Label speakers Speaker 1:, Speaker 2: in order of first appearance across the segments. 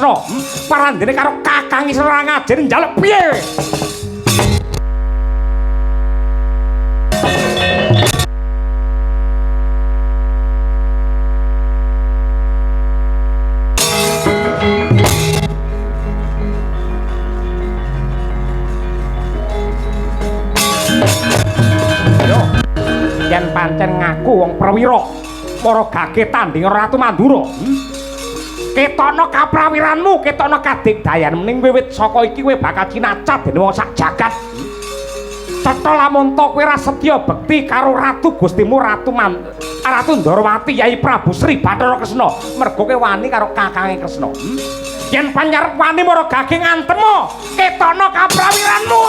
Speaker 1: Kresna. Parandene karo Kakang Srangaden njaluk piye? Yen pancen ngaku wong prawira para gage tanding Ratu Mandura ketokno kaprawiranmu ketokno kadigdayanmu ning wiwit saka iki kowe bakal cinacad dening wong sak jagat cetha lamun to kowe ra setya bekti karo Ratu Gustimu Ratu Ndarawati Yai Prabu Sri Bathara Kresna mergo kowe wani karo Kakange Kresna yen panyarep wani para gage ngantemu ketokno kaprawiranmu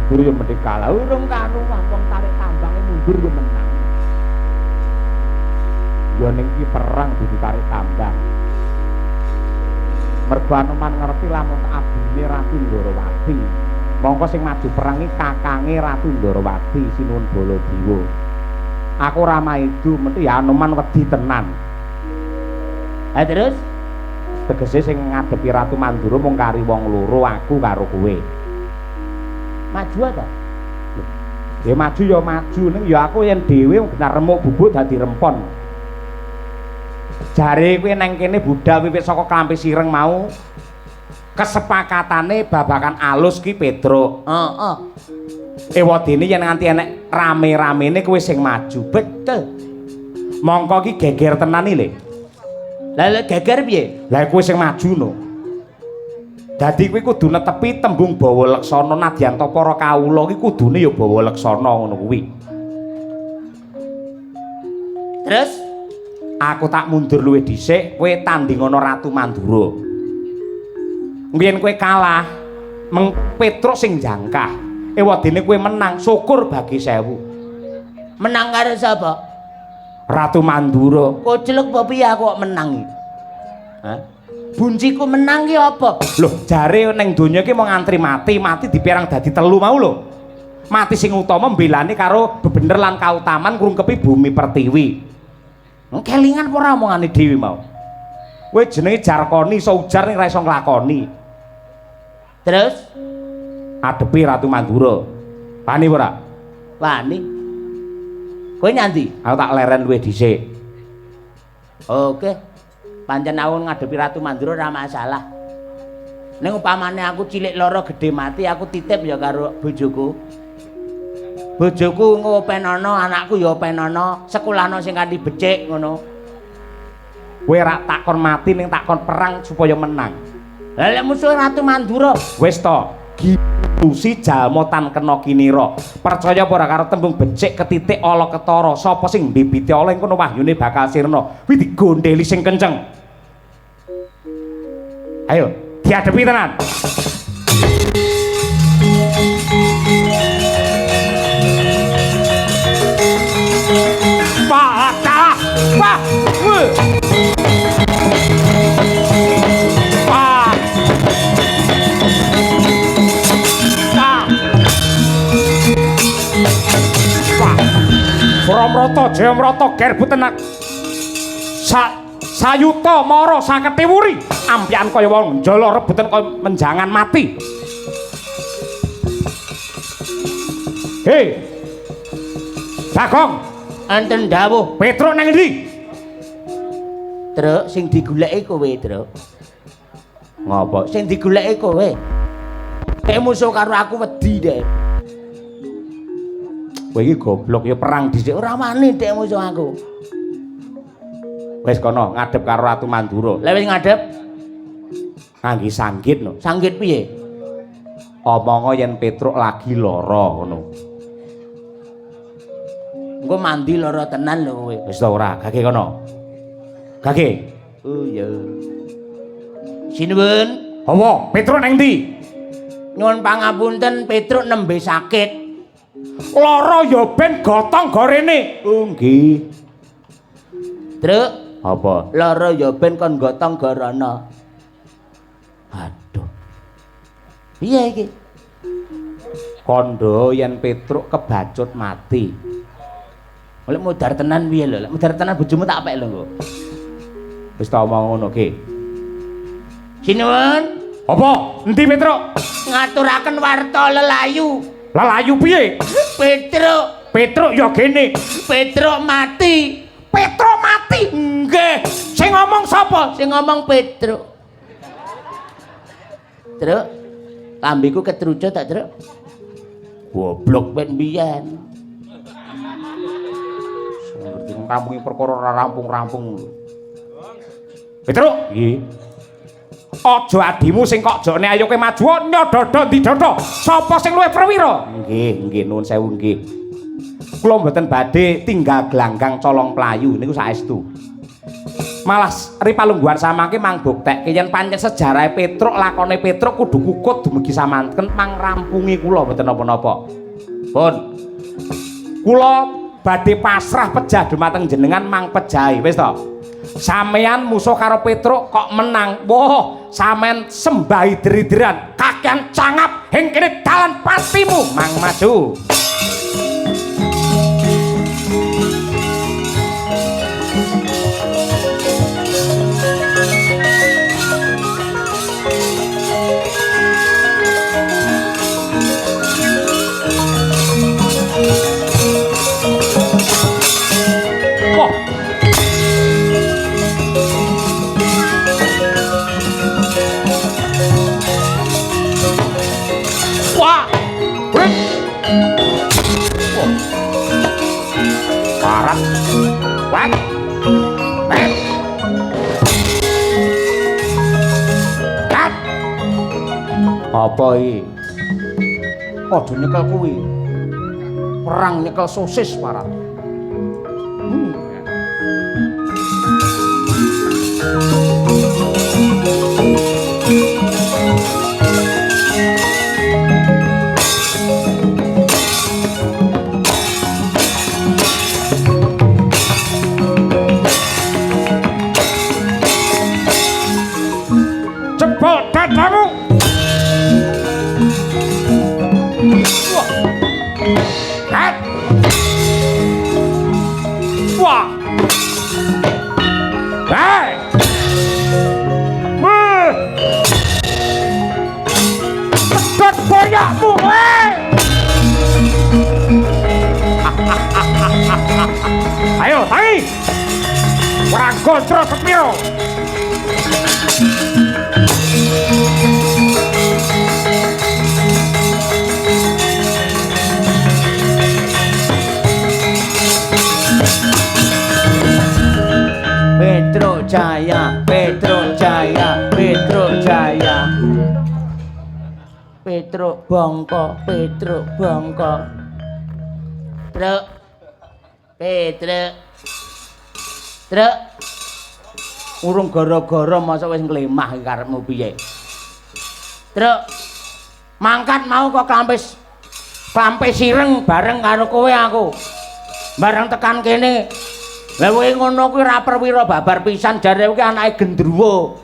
Speaker 1: mundur ya mesti kalah urung karuan wong tarik tambange mundur ya menang ya ning iki perang dudu tarik tambang mergo Anoman ngerti lamun abine Ratu Ndarawati mongko sing maju perang iki kakange Ratu Ndarawati Sinuwun Baladewa aku ora maido mesti ya Anoman wedi tenan terus tegese sing ngadepi Ratu Mandura mung kari wong loro aku karo kowe maju ta? Ya maju ya maju ning ya aku yen dhewe genar remuk bubuk dadi rempon. Jare kowe nang kene budal wiwit saka Klampi Sireng mau kesepakatane babakan alus ki Pedro. Heeh. Ewadene yen nganti enek rame-ramene kowe sing maju. Betul. Mongko ki geger tenan iki lho. Lah geger piye? Lah kowe sing maju no. Dadi kuwi kudu netepi tembung bawa leksana nadyan para kawula iki kudune ya bawa leksana ngono kuwi. Terus aku tak mundur luwih dhisik, kowe tanding ana Ratu Mandura. Mbiyen kowe kalah, meng Petruk sing jangkah. Ewadene kowe menang, syukur bagi 1000. Menang karo sapa? Ratu Mandura. Koclek apa piye aku kok menang iki? Hah? Bunciku menang ki apa? Loh, jare ning donya ki mau ngantri mati dipirang dadi 3 mau lho. Mati sing utama mbelani karo bebener lan kautaman ngrungkepi bumi pertiwi. Kelingan ora omongane dhewe mau. Kowe jenenge Jarkoni iso ujar ning ra iso nglakoni. Terus adepi Ratu Mandura. Wani ora? Wani. Kowe nyandi? Aku tak leren luwih dhisik. Oke. Pancen aku ngadepi Ratu Mandura ora masalah. Ning upamane aku cilik loro gedhe mati aku titip ya karo bojoku. Bojoku ngopenono, anakku ya openono, sekolahno sing kanthi becik ngono. Kowe ora takon mati ning takon perang supaya menang. Lah lek musuh Ratu Mandura wis to, gilusi jalma tan kena kinira. Percaya apa ora karo tembung becik ketitik ala ketara, sapa sing mbibiti ala ing kono wahyune bakal sirna. Kuwi digondheli sing kenceng. Ayo, dihadapi tenan. Wah, kalah. Wah, wah. Bramrata Jayamrata gerbu tenak. Sayuta mara saketi wuri ampian kaya wong njala rebutan kaya menjangan mati. Hei Bagong enten dawuh Petruk nang ndi? Truk sing digoleki kowe Truk. Ngopo sing digoleki kowe? Nek musuh karo aku wedi dek. Kowe iki goblok ya perang dhisik ora wani dek musuh aku. Wis kono ngadep karo Ratu Mandura. Lah wis ngadep ngangge sanggit no. Sanggit piye? Omongo yen Petruk lagi lara ngono. Engko mandi lara tenan lho kowe. Wis ta ora, gage kono. Gage.
Speaker 2: Oh ya. Sinuwun.
Speaker 1: Apa? Petruk nang ndi?
Speaker 2: Nyuwun pangapunten Petruk nembe sakit.
Speaker 1: Lara ya ben gotong gorene.
Speaker 2: Oh nggih. Truk,
Speaker 1: Apa?
Speaker 2: lara ya ben kon gotong gorana. Aduh. Piye iki?
Speaker 1: Kondo yen Petruk kebacut mati.
Speaker 2: Oleh mudar tenan piye lho? Lek mudar tenan bojomu tak apik lho kok.
Speaker 1: Wis tak omong ngono ki.
Speaker 2: Sinuwun.
Speaker 1: Apa? Endi Petruk?
Speaker 2: Ngaturaken warta lelayu.
Speaker 1: Lalayu piye?
Speaker 2: Petruk.
Speaker 1: Petruk ya gene.
Speaker 2: Petruk mati.
Speaker 1: Petruk mati.
Speaker 2: Nggih.
Speaker 1: Sing ngomong sapa?
Speaker 2: Sing ngomong Petruk. Truk. Lambiku ketrucut tak, Truk? Goblok ben mbiyen.
Speaker 1: Ngerti ngrampungi perkara ora rampung-rampung. Petruk, nggih. Aja adimu sing kok jone ayo kowe maju nyododo didodo. Sapa sing luwih perwira? Nggih, nuwun sewu nggih. Kula mboten badhe tinggal glanggang colong playu niku saestu. Malas ripalungguhan samangke mang buktekke yen pancen sejarah Petruk lakone Petruk kudu kukut dumugi samanten mang rampungi kula mboten napa-napa. Pun. Kula badhe pasrah pejah dumateng jenengan mang pejahe wis to. Sampeyan musuh karo Petruk kok menang. Woh, sampean sembahi deri-deran kakean cangap ing kene dalan patimu mang maju. Apa iki? Padha nyekel kuwi. Perang nyekel sosis parat. Jebol dadamu. Wah. Hei. Sedot boyakmu, hei. Ayo, tangi. Ora gondro sepiro.
Speaker 2: Petruk Jaya, Petruk Jaya, Petruk Jaya. Petruk Bangka, Petruk Bangka. Truk. Petruk. Truk. Urung gara-gara masa wis nglemah iki karepmu piye? Truk. Mangkat mau kok klampe sireng bareng karo kowe aku. Bareng tekan kene. Lah kowe ngono kuwi ora perwira babar pisan jare kuwi anake Gendruwo.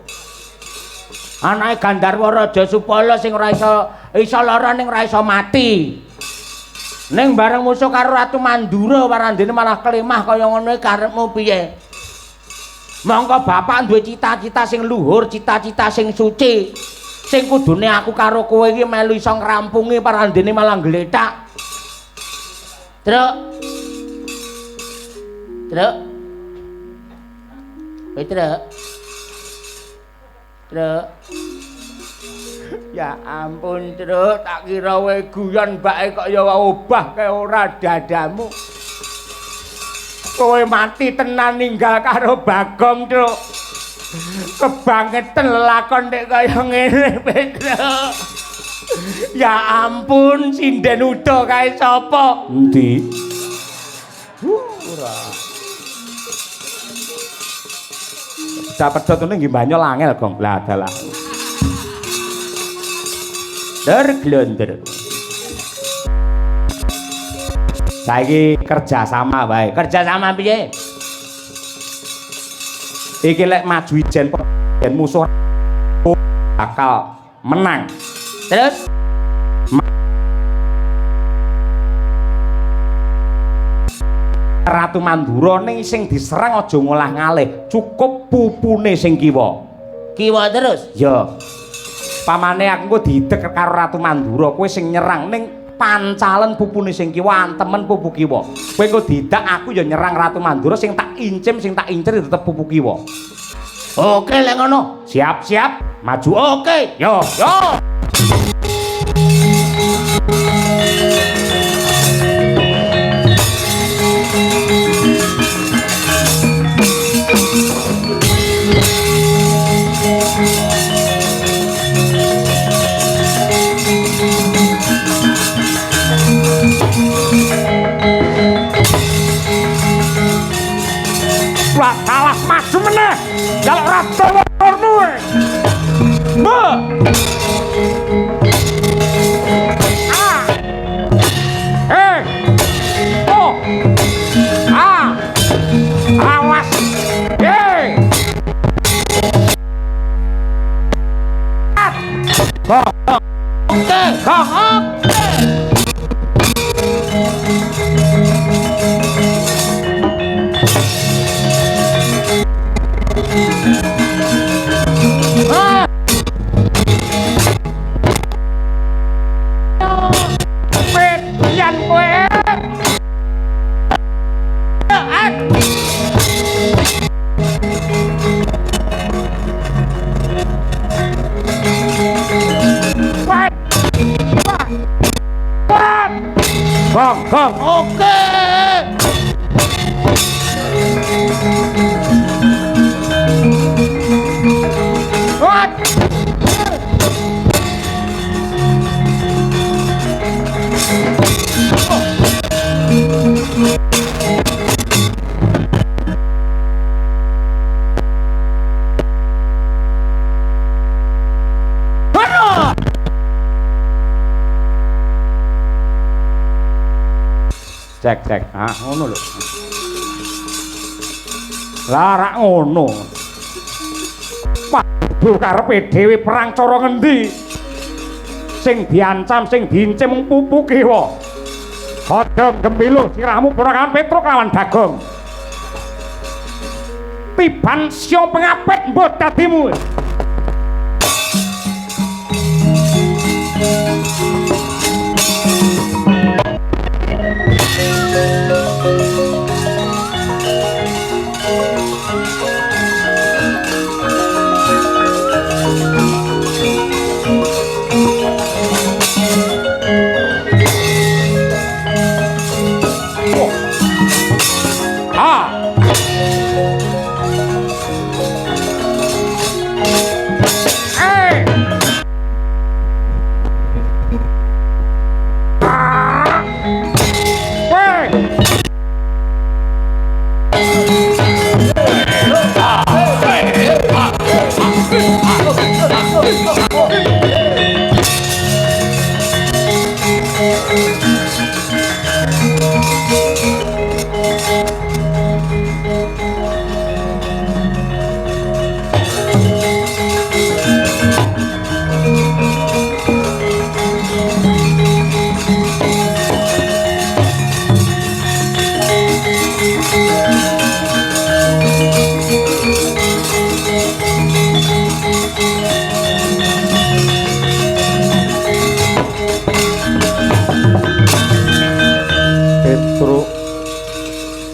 Speaker 2: Anake Gandarwa Raja Supala sing ora iso lara ning ora iso mati. Ning bareng musuh karo Ratu Mandura warandene malah kelemah kaya ngono karepmu piye? Monggo bapak duwe cita-cita sing luhur, cita-cita sing suci. Sing kudune aku karo kowe iki melu iso ngrampungi parandene malah gletak. Truk. Truk. Truk. Truk. Ya ampun, Truk, tak kira kowe guyon mbake kok ya obah kaya ora dadamu. Kowe mati tenan ninggal karo Bagong, Truk. Kebangetan lelakon nek kaya ngene, Truk. Ya ampun, sinden uda kae sapa?
Speaker 1: Endi?
Speaker 2: Ora.
Speaker 1: Dapat pedhot nggih banyol angel, Gong. Lah dalah. Glonder. Saiki kerja sama wae.
Speaker 2: Kerja sama piye?
Speaker 1: Iki lek maju ijen musuh bakal menang.
Speaker 2: Terus
Speaker 1: Ratu Mandura ning sing diserang aja ngolah ngalih, cukup pupune sing kiwa.
Speaker 2: Kiwa terus?
Speaker 1: Ya. Pamane aku didek karo Ratu Mandura, kowe sing nyerang ning pancalen pupune sing kiwa, antemen pupu kiwa. Kowe engko didak aku ya nyerang Ratu Mandura sing tak incim, sing tak incer tetep pupu kiwa.
Speaker 2: Oke lek ngono.
Speaker 1: Siap-siap, maju.
Speaker 2: Oke.
Speaker 1: Yo. Wah, kalah maju meneh. Jaluk ratu warnu. Awas. Gong.
Speaker 2: Oke.
Speaker 1: Cek. Ngono lho. Lah rak ngono. Waduh karepe dhewe perang cara ngendi? Sing diancam, sing diincim mung pupu kiwa. Padha gembiluh sirahmu Purakan Petruk lawan Bagong. Tiban sio pengapit mbot dadimu.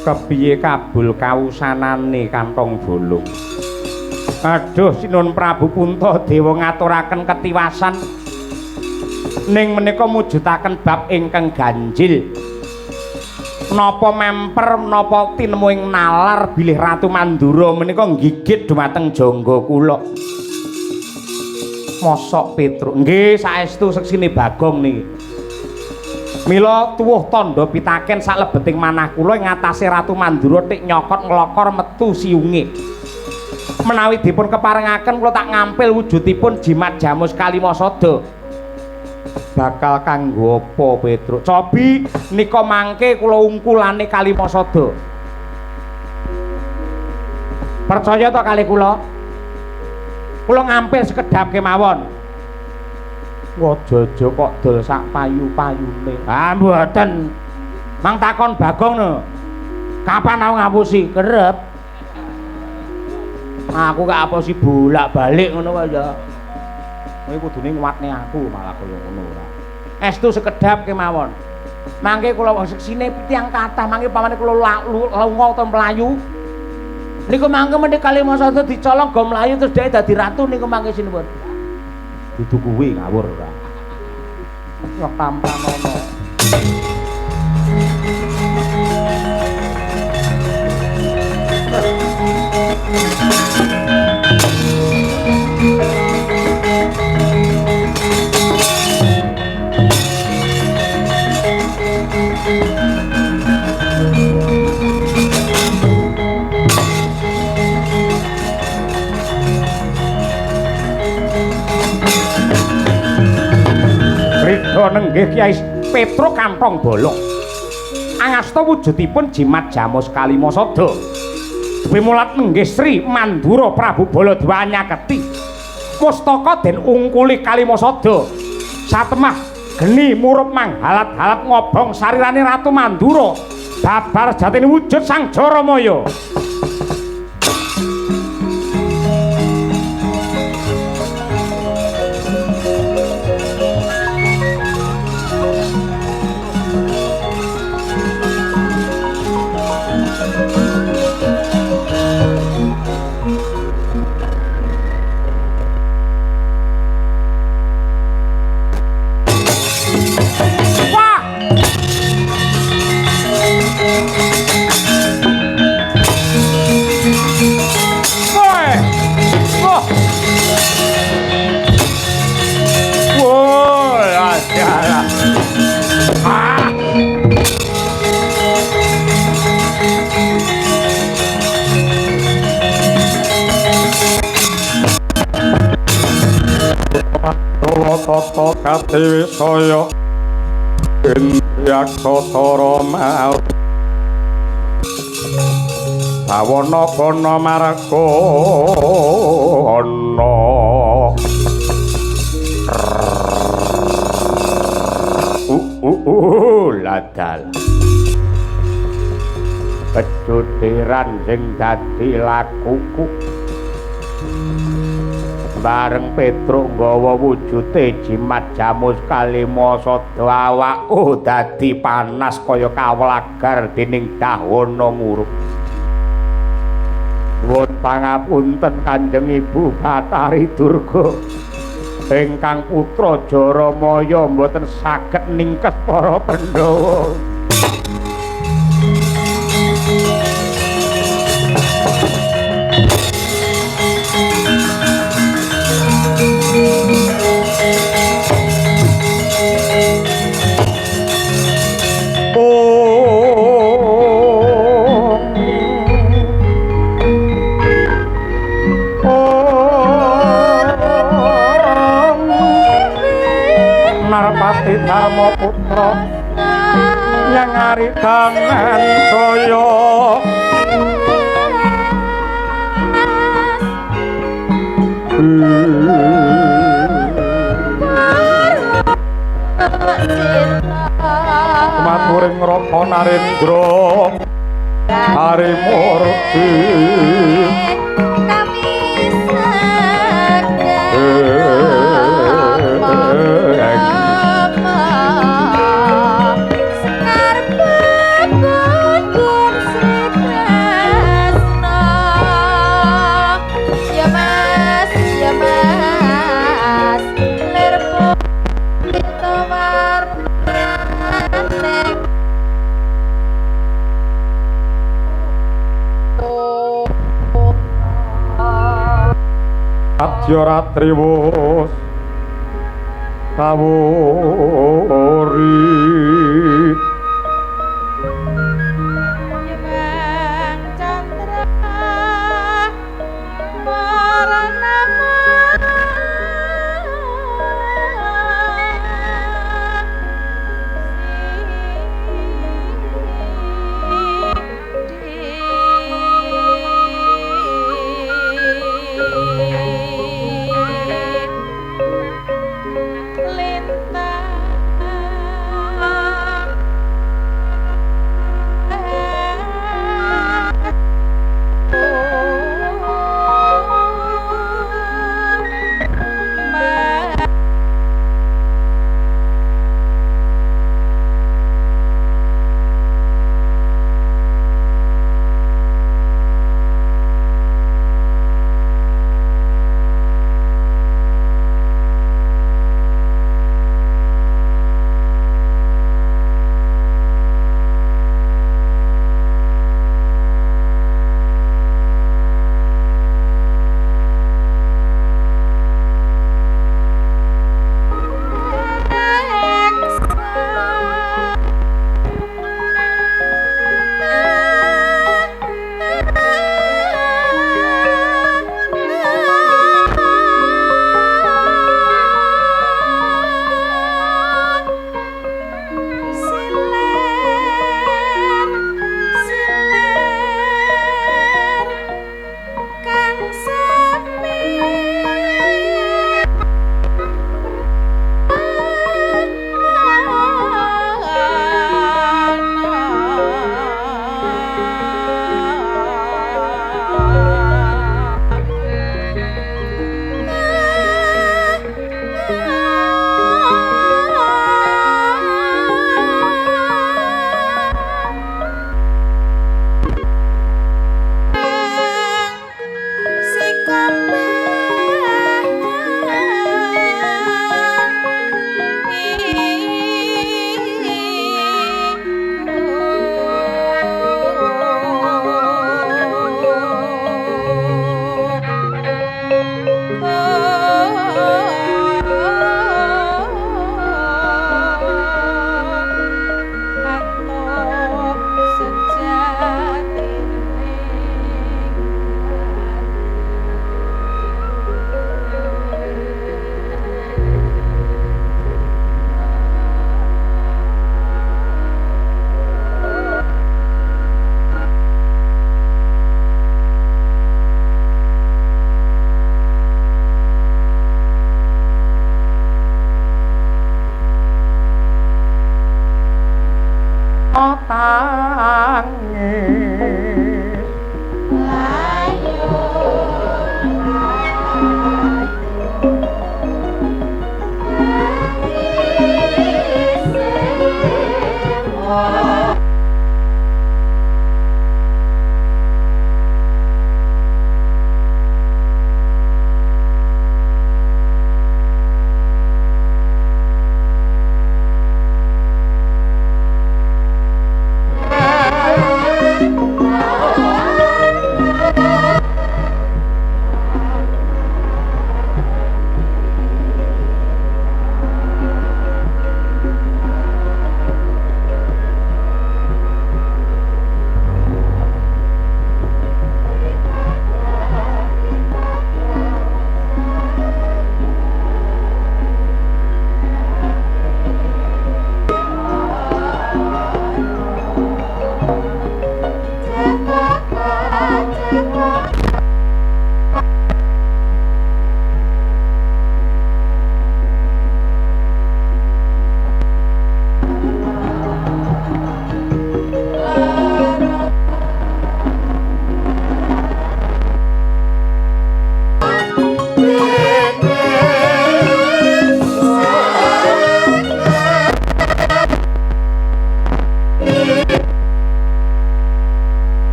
Speaker 1: Kepiye kabul kawusanane Kantong Bolong. Aduh Sinun Prabu Puntadewa ngaturaken ketiwasan ning menika mujudaken bab ingkang ganjil. Napa memper menapa tinemuing nalar bilih Ratu Mandura menika nggigit dhumateng jangga kula. Mosok Petruk nggih saestu seksine Bagong niki. Mila tuwuh tandha pitaken saklebeting manah kula ing ngatasé Ratu Mandura tik nyokot nglokor metu siunge. menawi dipun keparengaken kula tak ngampil wujudipun jimat Jamus Kalimasada. Bakal kanggo apa Petruk? Cobi nika mangke kula ungkulane Kalimasada. Percaya to kali kula? Kula ngampil sekedhap kemawon. Wajaja kok dol sak payu-payune. Ah mboten. Mang takon Bagong no. Kapan aku ngapusi? Kerep. Aku gak apa sih bolak-balik ngono kok ya. Kowe kudune nguatne aku malah kaya ngono ora. Estu sekedhap kemawon. Mangke kula wong seksine tiyang kathah mangke pamane kula lunga utawa mlayu. Niku mangke mendhe Kalimasada dicolong go mlayu terus dhek dadi ratu niku mangke sinipun. Dudu kuwi ngawur ora. Nyok tampanono. Nenggih Kyai Petruk kantong bolong. Angasta wujudipun jimat Jamus Kalimasada. Wimulat nenggih Sri Mandura Prabu Baladéwa nyaketi. Mustaka den ungkuli Kalimasada. Satemah geni murup manghalat-halat ngobong sarirane Ratu Mandura. Babar jatine wujud Sang Jaramaya.
Speaker 3: Tata Katiwisaya Indriyaksasara mau Bawana Bana Margana ladal kecudiran sing dadi lakuku bareng Petruk nggawa wujude jimat Jamus Kalimasada awakku dadi panas kaya kawlagar dening dahana murup. Nuwun pangapunten Kanjeng Ibu Bathari Durga ingkang putra Jaramaya mboten saged ningkes para Pandhawa. Narpati Dharma Putra yang aridangan jaya Maturing Rapa Narendra Harimurti Ratri wus kawuri
Speaker 4: Bang Chandra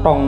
Speaker 1: tong